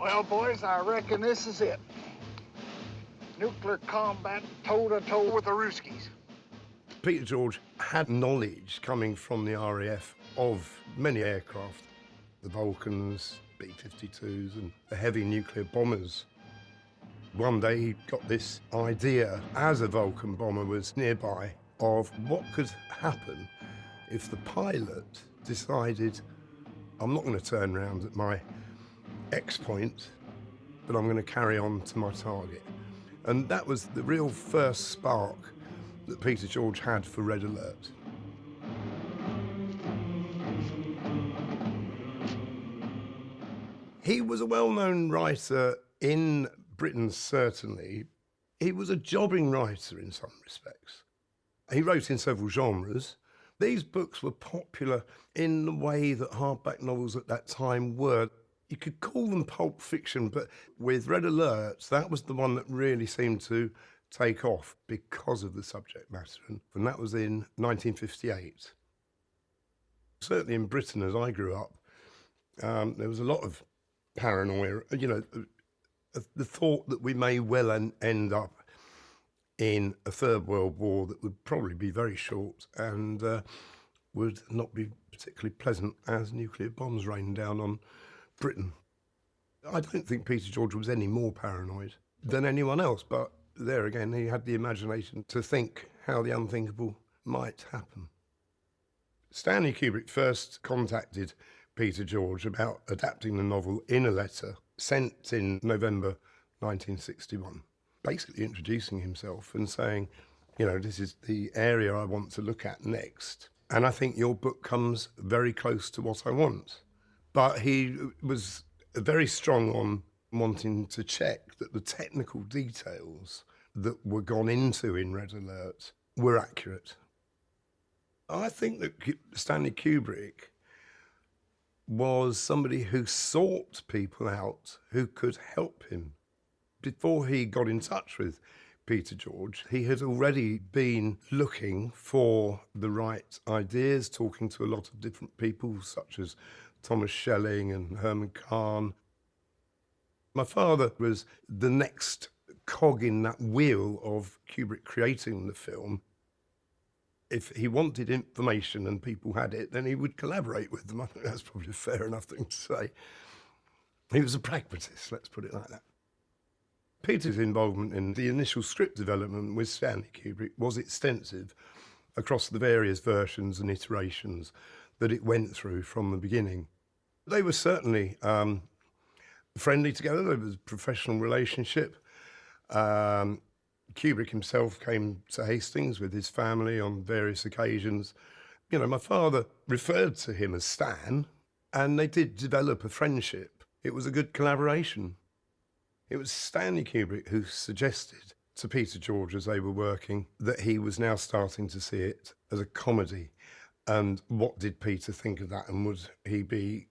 Well, boys, I reckon this is it. Nuclear combat toe-to-toe with the Ruskies. Peter George had knowledge coming from the RAF of many aircraft, the Vulcans, B-52s and the heavy nuclear bombers. One day he got this idea, as a Vulcan bomber was nearby, of what could happen if the pilot decided, I'm not going to turn around at my X point, but I'm going to carry on to my target. And that was the real first spark that Peter George had for Red Alert. He was a well-known writer in Britain, certainly. He was a jobbing writer in some respects. He wrote in several genres. These books were popular in the way that hardback novels at that time were. You could call them pulp fiction, but with Red Alert, that was the one that really seemed to take off because of the subject matter, and that was in 1958. Certainly in Britain, as I grew up, there was a lot of paranoia, you know, the thought that we may well end up in a Third World War that would probably be very short and would not be particularly pleasant as nuclear bombs rained down on Britain. I don't think Peter George was any more paranoid than anyone else, but there again, he had the imagination to think how the unthinkable might happen. Stanley Kubrick first contacted Peter George about adapting the novel in a letter sent in November 1961, basically introducing himself and saying, you know, this is the area I want to look at next, and I think your book comes very close to what I want. But he was very strong on wanting to check that the technical details that were gone into in Red Alert were accurate. I think that Stanley Kubrick was somebody who sought people out who could help him. Before he got in touch with Peter George, he had already been looking for the right ideas, talking to a lot of different people, such as Thomas Schelling and Herman Kahn. My father was the next cog in that wheel of Kubrick creating the film. If he wanted information and people had it, then he would collaborate with them. I think that's probably a fair enough thing to say. He was a pragmatist, let's put it like that. Peter's involvement in the initial script development with Stanley Kubrick was extensive across the various versions and iterations that it went through from the beginning. They were certainly friendly together. There was a professional relationship. Kubrick himself came to Hastings with his family on various occasions. You know, my father referred to him as Stan, and they did develop a friendship. It was a good collaboration. It was Stanley Kubrick who suggested to Peter George as they were working that he was now starting to see it as a comedy. And what did Peter think of that, and would he be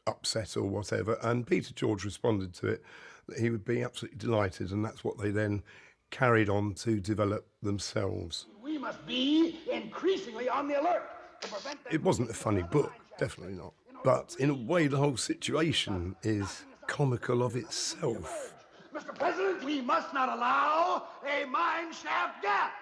upset or whatever? And Peter George responded to it that he would be absolutely delighted, and that's what they then carried on to develop themselves. We must be increasingly on the alert to prevent them. It wasn't a funny book, definitely not. But in a way, the whole situation is comical of itself. Mr. President, we must not allow a mine shaft gap.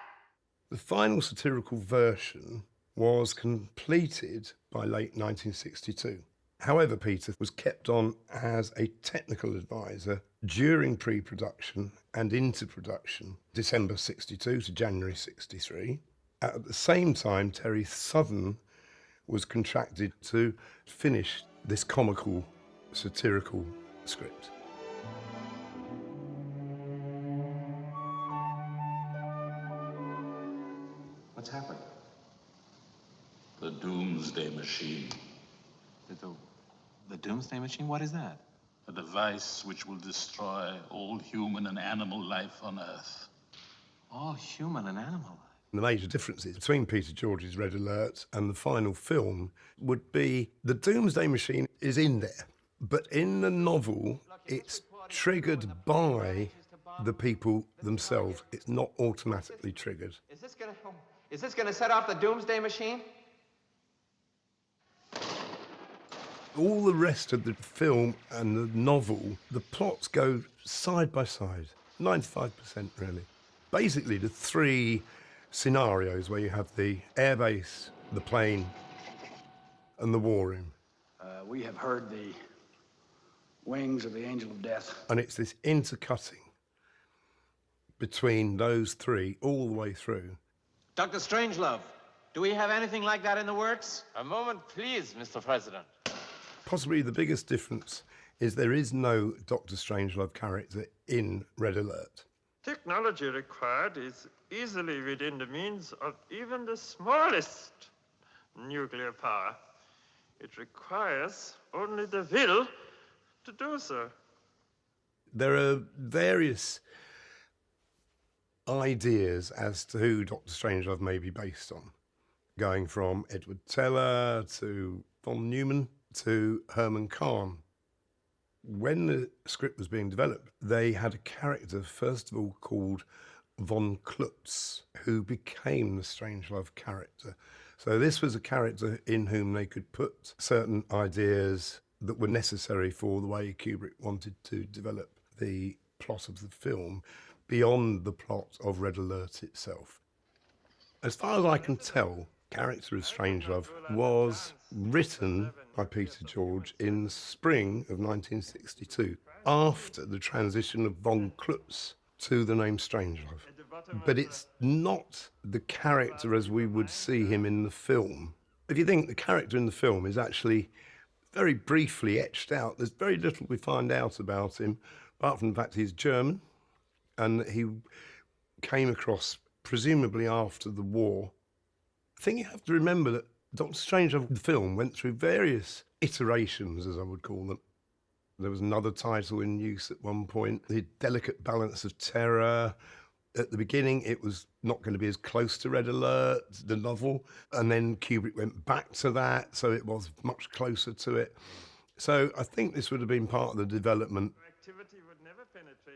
The final satirical version was completed by late 1962. However, Peter was kept on as a technical advisor during pre-production and into production, December 62 to January 63. At the same time, Terry Southern was contracted to finish this comical, satirical script. What's happened? The Doomsday Machine. The Doomsday Machine? What is that? A device which will destroy all human and animal life on Earth. All human and animal life? The major differences between Peter George's Red Alert and the final film would be the Doomsday Machine is in there, but in the novel, it's triggered by the people themselves. It's not automatically triggered. Is this gonna set off the Doomsday Machine? All the rest of the film and the novel, the plots go side by side, 95% really. Basically, the three scenarios where you have the airbase, the plane, and the war room. We have heard the wings of the angel of death. And it's this intercutting between those three all the way through. Dr. Strangelove, do we have anything like that in the works? A moment, please, Mr. President. Possibly the biggest difference is there is no Dr. Strangelove character in Red Alert. Technology required is easily within the means of even the smallest nuclear power. It requires only the will to do so. There are various ideas as to who Dr. Strangelove may be based on, going from Edward Teller to von Neumann to Herman Kahn. When the script was being developed, they had a character, first of all, called von Klutz, who became the Strangelove character. So this was a character in whom they could put certain ideas that were necessary for the way Kubrick wanted to develop the plot of the film beyond the plot of Red Alert itself. As far as I can tell, character of Strangelove was written by Peter George in the spring of 1962, after the transition of von Klutz to the name Strangelove. But it's not the character as we would see him in the film. If you think the character in the film is actually very briefly etched out, there's very little we find out about him, apart from the fact he's German, and that he came across presumably after the war. I think you have to remember that Dr. Strangelove, the film, went through various iterations, as I would call them. There was another title in use at one point, The Delicate Balance of Terror. At the beginning, it was not going to be as close to Red Alert, the novel, and then Kubrick went back to that, so it was much closer to it. So I think this would have been part of the development.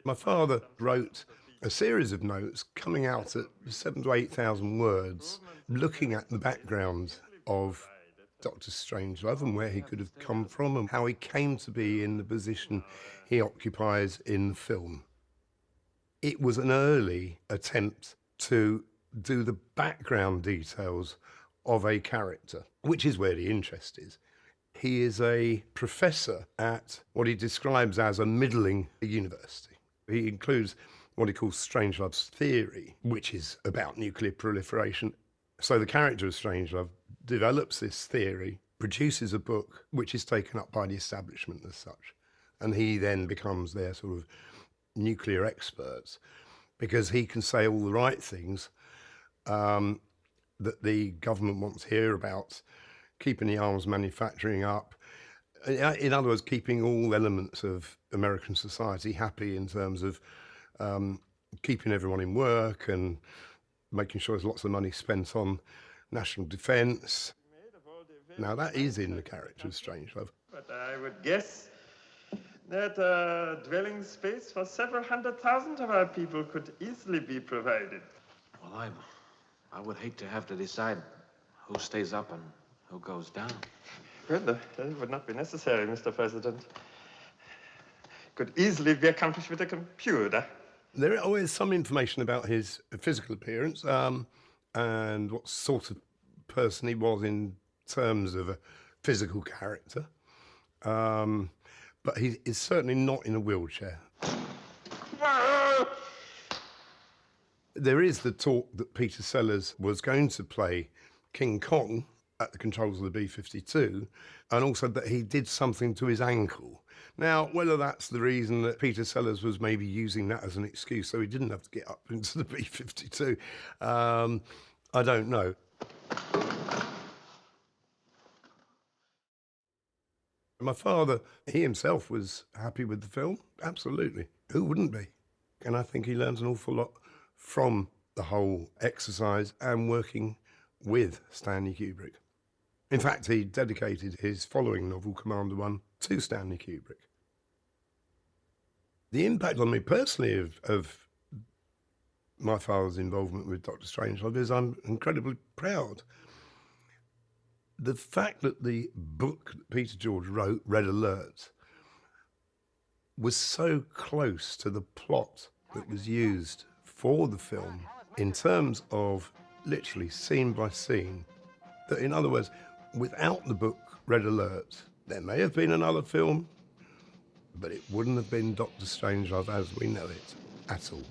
My father wrote a series of notes coming out at 7,000 to 8,000 words, looking at the background of Dr. Strangelove and where he could have come from and how he came to be in the position he occupies in the film. It was an early attempt to do the background details of a character, which is where the interest is. He is a professor at what he describes as a middling university. He includes what he calls Strangelove's theory, which is about nuclear proliferation. So the character of Strangelove develops this theory, produces a book, which is taken up by the establishment as such. And he then becomes their sort of nuclear experts, because he can say all the right things that the government wants to hear about keeping the arms manufacturing up. In other words, keeping all elements of American society happy in terms of keeping everyone in work and making sure there's lots of money spent on national defence. Now, that is in the character of Strangelove. But I would guess that dwelling space for several 100,000 of our people could easily be provided. Well, I would hate to have to decide who stays up and who goes down. Well, that would not be necessary, Mr. President. Could easily be accomplished with a computer. There is always some information about his physical appearance and what sort of person he was in terms of a physical character. But he is certainly not in a wheelchair. There is the talk that Peter Sellers was going to play King Kong at the controls of the B-52, and also that he did something to his ankle. Now, whether that's the reason that Peter Sellers was maybe using that as an excuse so he didn't have to get up into the B-52, I don't know. My father, he himself was happy with the film, absolutely. Who wouldn't be? And I think he learns an awful lot from the whole exercise and working with Stanley Kubrick. In fact, he dedicated his following novel, Commander One, to Stanley Kubrick. The impact on me personally of my father's involvement with Dr. Strangelove is I'm incredibly proud. The fact that the book that Peter George wrote, Red Alert, was so close to the plot that was used for the film in terms of literally scene by scene, that in other words, without the book Red Alert, there may have been another film, but it wouldn't have been Doctor Strangelove as we know it at all.